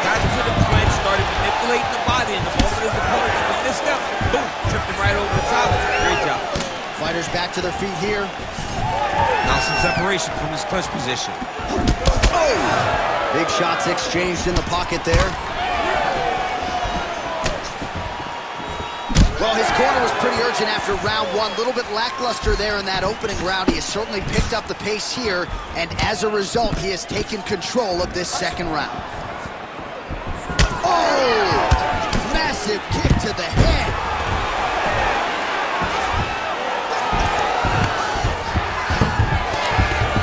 Got into the clinch, started manipulating the body, and the moment his opponent took a misstep, boom, tripped him right over the top. Great job. Fighters back to their feet here. Now some separation from his clinch position. Oh! Big shots exchanged in the pocket there. Well, his corner was pretty urgent after round 1. A little bit lackluster there in that opening round. He has certainly picked up the pace here, and as a result, he has taken control of this second round. Oh! Massive kick to the head.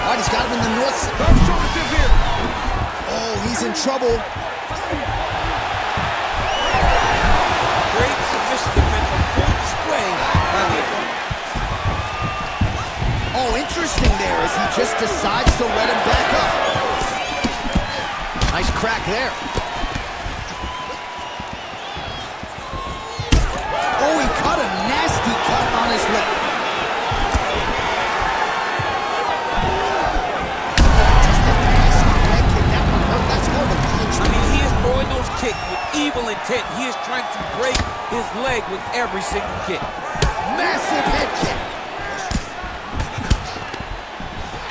All right, he's got him in the north. Oh, he's in trouble. Great submission defense on full display by the opponent. Oh, interesting there as he just decides to let him back up. Nice crack there. Oh, he cut a nasty cut on his lip. Just a nasty leg kick. That one hurt. That's more of a punch. I mean, he is throwing those kicks with evil intent. He is trying to break his leg with every single kick. Massive head kick.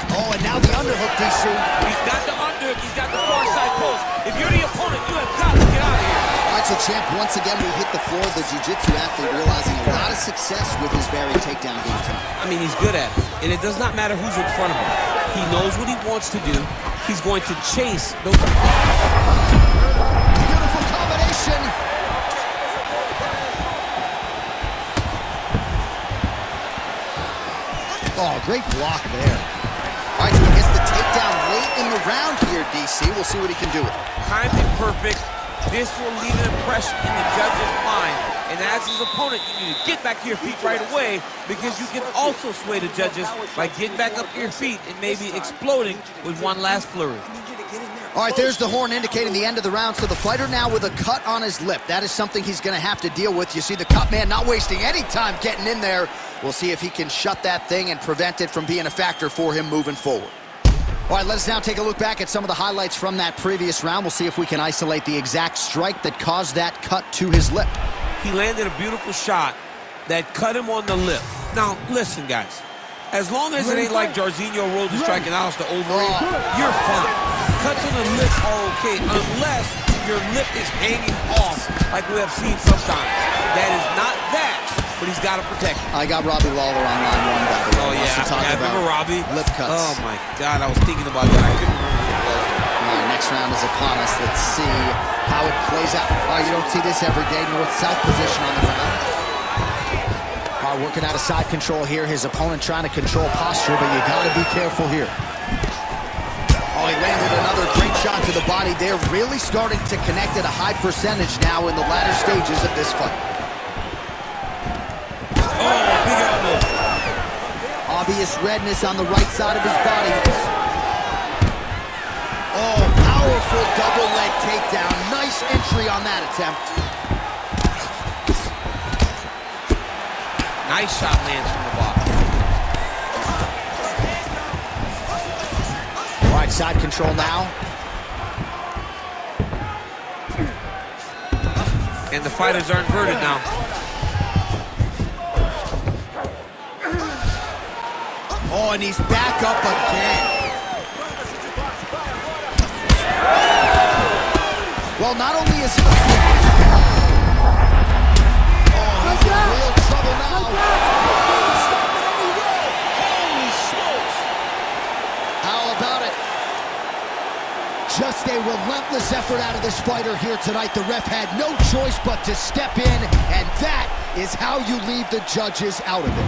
Oh, and now the underhook, DC. He's got the underhook. He's got the far side post. If you're the opponent, you have got to get out of here. All right, Universal Champ, once again, we hit the floor of the jiu-jitsu athlete, realizing a lot of success with his varied takedown game tonight. I mean, he's good at it, and it does not matter who's in front of him. He knows what he wants to do. He's going to chase those. Beautiful combination. Oh, great block there. All right, so he gets the takedown late in the round here, DC. We'll see what he can do with it. Timing perfect. This will leave an impression in the judge's mind. And as his opponent, you need to get back to your feet right away, because you can also sway the judges by getting back up to your feet and maybe exploding with one last flurry. All right, there's the horn indicating the end of the round. So the fighter now with a cut on his lip. That is something he's going to have to deal with. You see the cut man not wasting any time getting in there. We'll see if he can shut that thing and prevent it from being a factor for him moving forward. All right, let us now take a look back at some of the highlights from that previous round. We'll see if we can isolate the exact strike that caused that cut to his lip. He landed a beautiful shot that cut him on the lip. Now, listen, guys. As long as it ain't like Jairzinho rolls the strike and out the ovary, you're fine. Cuts on the lip are okay, unless your lip is hanging off, like we have seen sometimes. That is not that, but he's got to protect it. I got Robbie Lawler on line one, by the way. Oh, yeah. I remember Robbie. Lip cuts. Oh, my God. I was thinking about that. I couldn't remember what it was. All right, next round is upon us. Let's see how it plays out. All right, you don't see this every day. North-south position on the ground. All right, working out of side control here. His opponent trying to control posture, but you got to be careful here. Oh, he landed another great shot to the body there. Really starting to connect at a high percentage now in the latter stages of this fight. Oh, big elbow. Obvious redness on the right side of his body. Oh, powerful double leg takedown. Nice entry on that attempt. Nice shot lands from the bottom. All right, side control now. And the fighters are inverted now. Oh, and he's back up again. Well, not only is he... Oh, he's in real trouble now. Holy smokes. How about it? Just a relentless effort out of this fighter here tonight. The ref had no choice but to step in, and that is how you leave the judges out of it.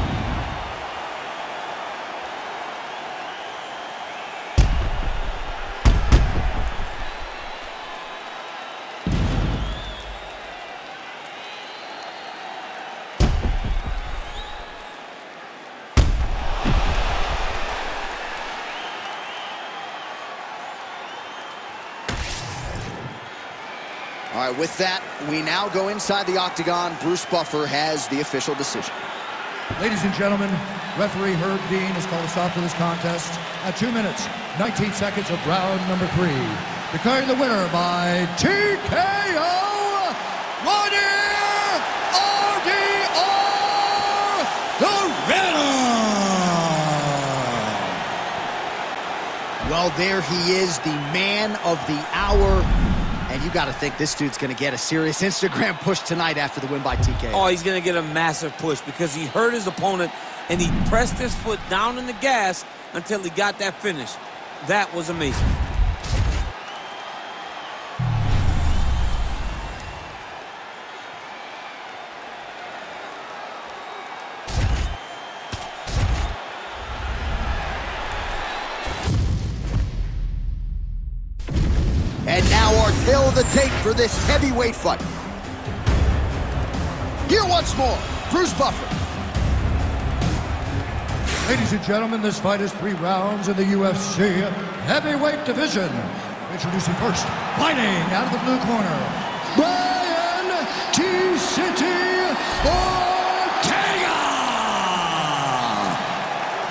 All right, with that, we now go inside the octagon. Bruce Buffer has the official decision. Ladies and gentlemen, referee Herb Dean has called a stop to this contest at 2 minutes, 19 seconds of round number 3. Declaring the winner by TKO, Reinier, RDR, the winner! Well, there he is, the man of the hour. And you got to think this dude's going to get a serious Instagram push tonight after the win by TKO. Oh, he's going to get a massive push because he hurt his opponent and he pressed his foot down in the gas until he got that finish. That was amazing. And now our tail of the tape for this heavyweight fight. Here once more, Bruce Buffer. Ladies and gentlemen, this fight is 3 rounds in the UFC heavyweight division. Introducing first, fighting out of the blue corner, Brian T-City Ortega.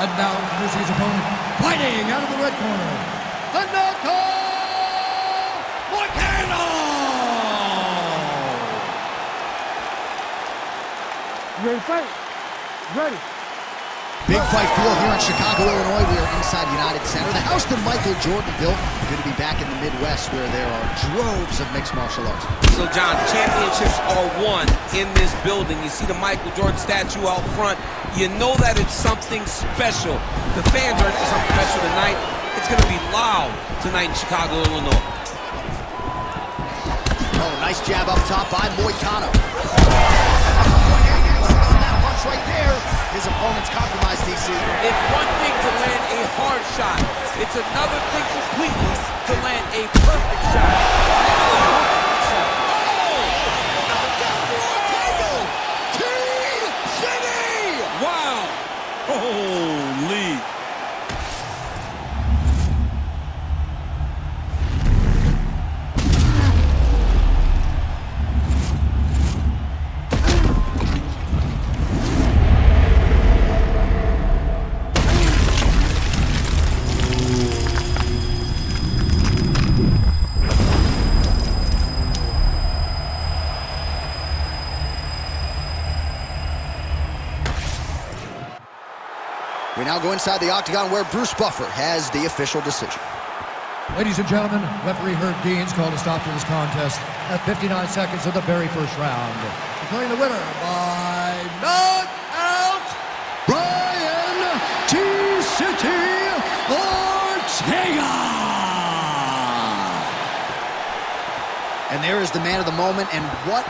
And now introducing his opponent, fighting out of the red corner, the knockout. You ready to fight? Ready. Big fight feel here in Chicago, Illinois. We are inside United Center. The house that Michael Jordan built. Good to be back in the Midwest where there are droves of mixed martial arts. So, John, championships are won in this building. You see the Michael Jordan statue out front. You know that it's something special. The fans are into something special tonight. It's going to be loud tonight in Chicago, Illinois. Oh, nice jab up top by Moicano. Right there, his opponent's compromised, DC. It's one thing to land a hard shot. It's another thing completely to land a perfect shot. Wow! Holy! We now go inside the octagon where Bruce Buffer has the official decision. Ladies and gentlemen, referee Herb Dean's called a stop to this contest at 59 seconds of the very first round. Declaring the winner by knockout, Brian T-City Ortega! And there is the man of the moment, and what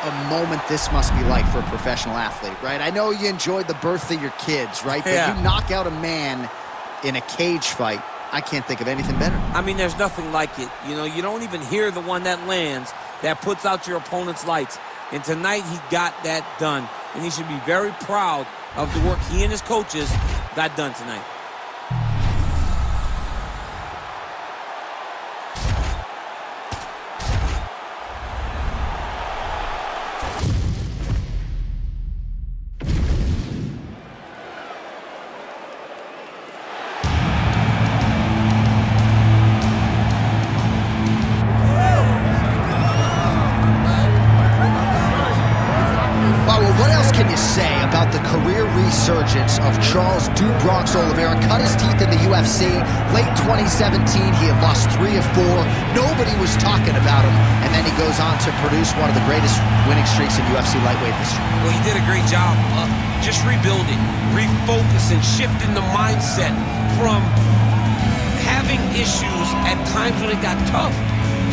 a moment this must be like for a professional athlete, right? I know you enjoyed the birth of your kids, right? But you knock out a man in a cage fight, I can't think of anything better. I mean, there's nothing like it. You know, you don't even hear the one that lands, that puts out your opponent's lights. And tonight, he got that done. And he should be very proud of the work he and his coaches got done tonight. Resurgence of Charles Bronx Oliveira. Cut his teeth in the UFC. Late 2017, he had lost 3 of 4. Nobody was talking about him. And then he goes on to produce one of the greatest winning streaks in UFC lightweight history. Well, he did a great job just rebuilding, refocusing, shifting the mindset from having issues at times when it got tough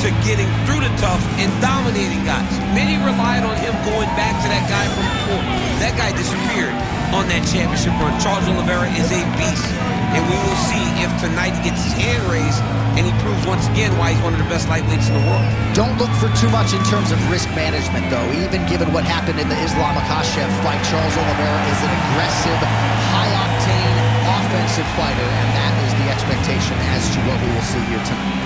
to getting through the tough and dominating guys. Many relied on him going back to that guy from before. That guy disappeared on that championship run. Charles Oliveira is a beast, and we will see if tonight he gets his hand raised and he proves once again why he's one of the best lightweights in the world. Don't look for too much in terms of risk management, though. Even given what happened in the Islam Makhachev fight, Charles Oliveira is an aggressive, high-octane, offensive fighter, and that is the expectation as to what we will see here tonight.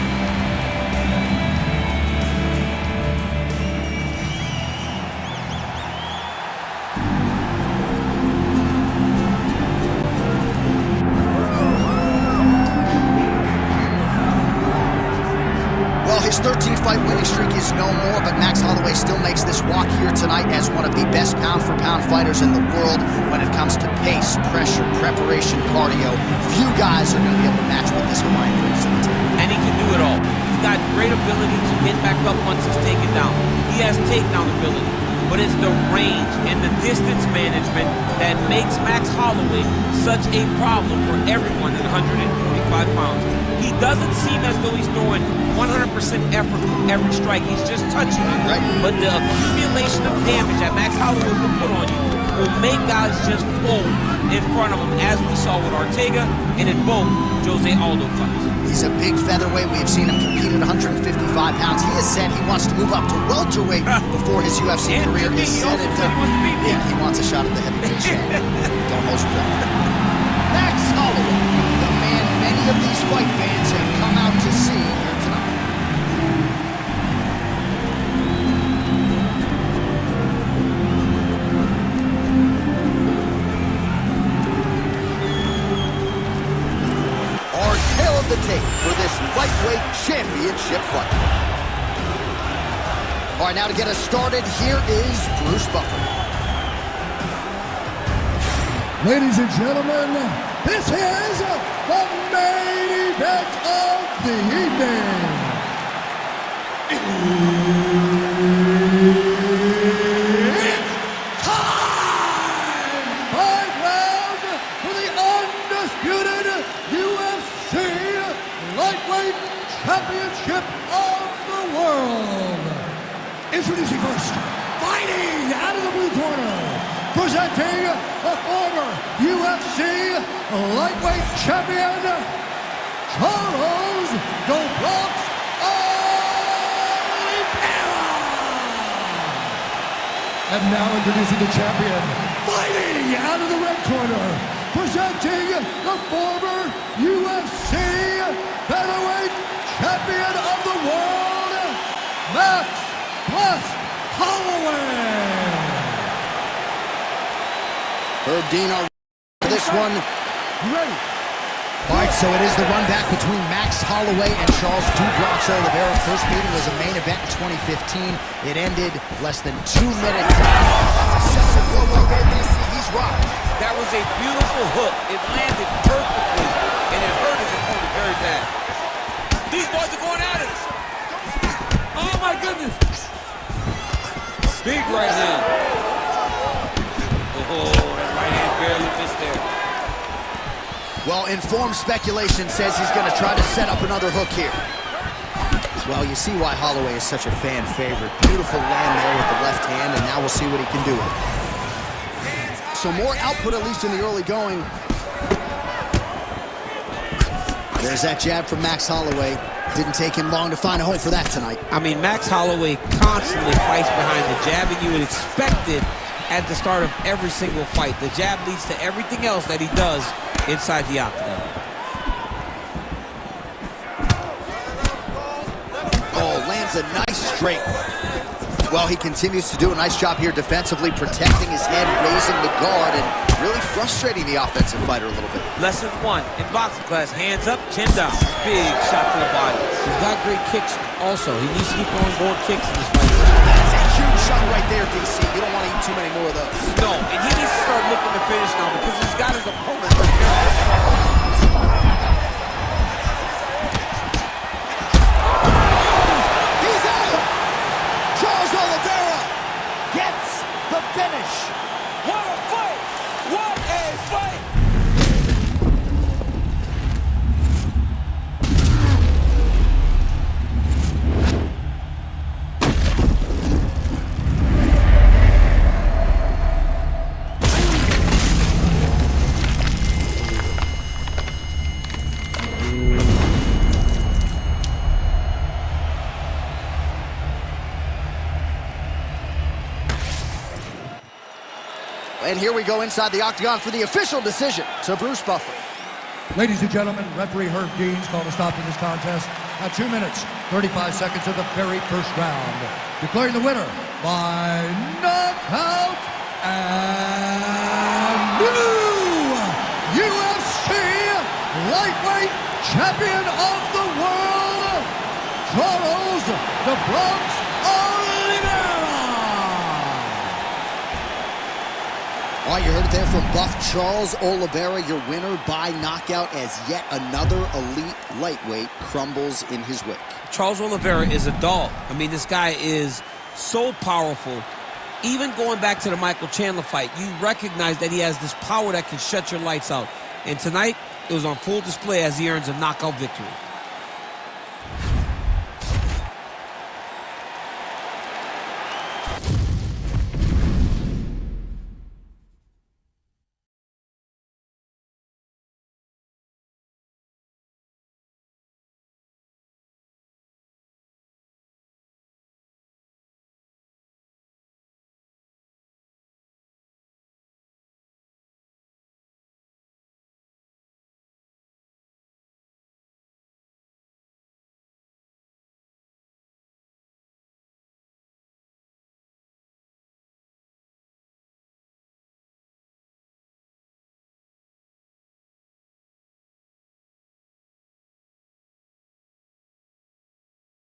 His 13-fight winning streak is no more, but Max Holloway still makes this walk here tonight as one of the best pound-for-pound fighters in the world when it comes to pace, pressure, preparation, cardio. Few guys are going to be able to match what this Hawaiian brings to the table. And he can do it all. He's got great ability to get back up once he's taken down. He has takedown ability, but it's the range and the distance management that makes Max Holloway such a problem for everyone at 145 pounds. He doesn't seem as though he's throwing 100% effort from every strike. He's just touching you. Right. But the accumulation of damage that Max Holloway will put on you will make guys just fold in front of him, as we saw with Ortega and in both Jose Aldo fights. He's a big featherweight. We have seen him compete at 155 pounds. He has said he wants to move up to welterweight before his UFC career is set and done. He wants a shot at the heavyweight champion. Don't hold your breath. Max Holloway, the man many of these fight fans have come out to see here tonight. Our tail of the tape for this lightweight championship fight. All right, now to get us started, here is Bruce Buffer. Ladies and gentlemen, this is the main event of the evening. It's time! 5 rounds for the undisputed UFC Lightweight Championship of the World. Introducing first, fighting out of the blue corner, presenting the former UFC Lightweight Champion, Charles Jourdain Oliveira. And now introducing the champion, fighting out of the red corner, presenting the former UFC Featherweight Champion of the World, Max Holloway. Herb Dean on this one. Ready. All right, so it is the run back between Max Holloway and Charles Jourdain Oliveira. First meeting was a main event in 2015. It ended less than 2 minutes. He's rocked. That was a beautiful hook. It landed perfectly, and it hurt his opponent very bad. These boys are going at it. Oh, my goodness. Big right hand. Oh, that right hand barely missed there. Well, informed speculation says he's going to try to set up another hook here. Well, you see why Holloway is such a fan favorite. Beautiful land there with the left hand, and now we'll see what he can do with it. So more output, at least in the early going. There's that jab from Max Holloway. Didn't take him long to find a home for that tonight. I mean, Max Holloway constantly fights behind the jab, and you would expect it at the start of every single fight. The jab leads to everything else that he does inside the octagon. Oh, lands a nice straight. Well, he continues to do a nice job here defensively, protecting his head, raising the guard, and really frustrating the offensive fighter a little bit. Lesson 1 in boxing class, hands up, chin down. Big shot to the body. He's got great kicks also. He needs to keep throwing more kicks in this fight. That's a huge shot right there, DC. You don't want to eat too many more of those. No, and he needs to start looking to finish now because he's got his opponent right there. Finish. What a fight! What a fight! And here we go inside the octagon for the official decision to Bruce Buffer. Ladies and gentlemen, referee Herb Dean's called a stop to this contest at 2 minutes, 35 seconds of the very first round. Declaring the winner by knockout and new UFC Lightweight Champion of the World, Charles "The Bronx" Oliveira. All right, you heard it there from Buff Charles Oliveira, your winner by knockout, as yet another elite lightweight crumbles in his wake. Charles Oliveira is a dog. I mean, this guy is so powerful. Even going back to the Michael Chandler fight, you recognize that he has this power that can shut your lights out. And tonight, it was on full display as he earns a knockout victory.